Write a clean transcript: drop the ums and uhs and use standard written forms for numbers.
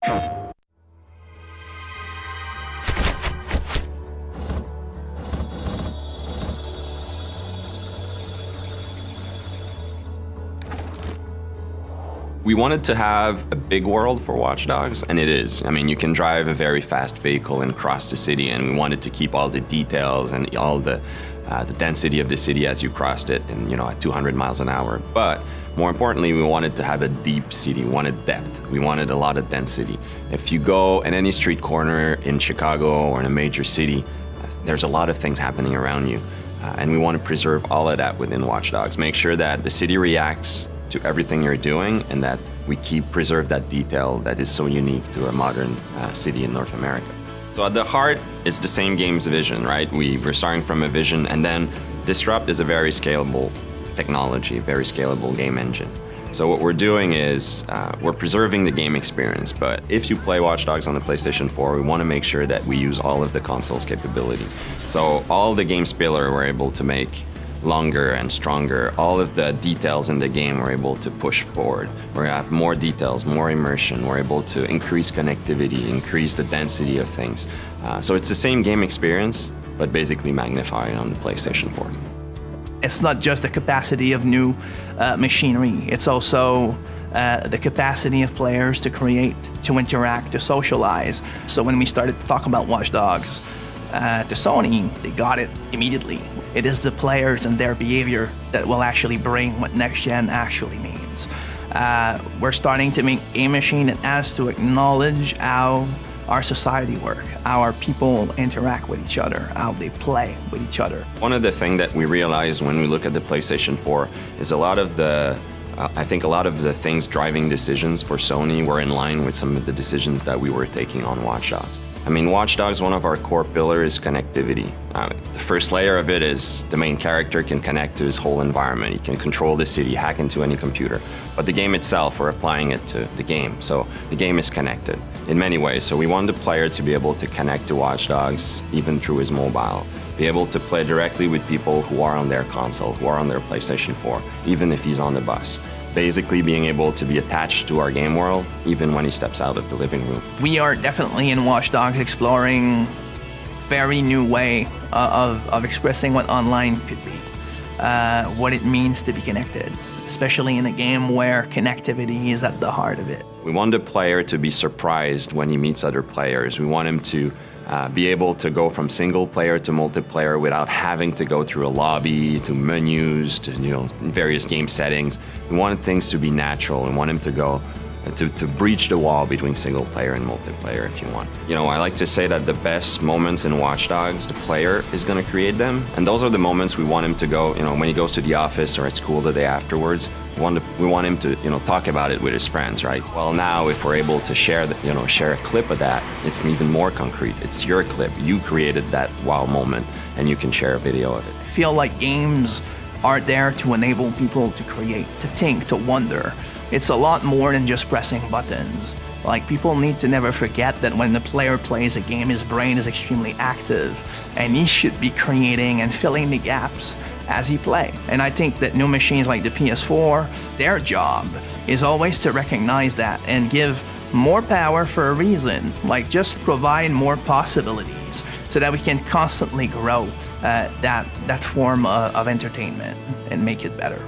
We wanted to have a big world for Watch Dogs, and it is. I mean, you can drive a very fast vehicle and cross the city, and we wanted to keep all the details and all the density of the city as you crossed it, and at 200 miles an hour. But more importantly, we wanted to have a deep city. We wanted depth. We wanted a lot of density. If you go in any street corner in Chicago or in a major city, there's a lot of things happening around you, and we want to preserve all of that within Watch Dogs. Make sure that the city reacts to everything you're doing, and that we preserve that detail that is so unique to a modern city in North America. So at the heart, it's the same game's vision, right? We're starting from a vision, and then Disrupt is a very scalable technology, very scalable game engine. So what we're doing is we're preserving the game experience, but if you play Watch Dogs on the PlayStation 4, we want to make sure that we use all of the console's capability. So all the game spiller we're able to make longer and stronger. All of the details in the game we're able to push forward. We're gonna have more details, more immersion. We're able to increase connectivity, increase the density of things. So it's the same game experience, but basically magnified on the PlayStation 4. It's not just the capacity of new machinery, it's also the capacity of players to create, to interact, to socialize. So when we started to talk about Watch Dogs to Sony, they got it immediately. It is the players and their behavior that will actually bring what next gen actually means. We're starting to make a machine that has to acknowledge how our society works, how our people interact with each other, how they play with each other. One of the things that we realized when we look at the PlayStation 4 is I think a lot of the things driving decisions for Sony were in line with some of the decisions that we were taking on Watch Dogs. I mean, Watch Dogs, one of our core pillars is connectivity. The first layer of it is the main character can connect to his whole environment. He can control the city, hack into any computer. But the game itself, we're applying it to the game. So the game is connected in many ways. So we want the player to be able to connect to Watch Dogs even through his mobile, be able to play directly with people who are on their console, who are on their PlayStation 4, even if he's on the bus. Basically being able to be attached to our game world, even when he steps out of the living room. We are definitely in Watch Dogs exploring very new way of expressing what online could be, what it means to be connected, especially in a game where connectivity is at the heart of it. We want the player to be surprised when he meets other players. We want him to be able to go from single player to multiplayer without having to go through a lobby, to menus, to various game settings. We wanted things to be natural and want him to go to breach the wall between single player and multiplayer, if you want. I like to say that the best moments in Watch Dogs, the player is going to create them, and those are the moments we want him to go. When he goes to the office or at school the day afterwards, we want him to talk about it with his friends, right? Well, now if we're able to share a clip of that, it's even more concrete. It's your clip. You created that wow moment, and you can share a video of it. I feel like games are there to enable people to create, to think, to wonder. It's a lot more than just pressing buttons. Like, people need to never forget that when the player plays a game, his brain is extremely active, and he should be creating and filling the gaps as he plays. And I think that new machines like the PS4, their job is always to recognize that and give more power for a reason, like just provide more possibilities so that we can constantly grow that form of entertainment and make it better.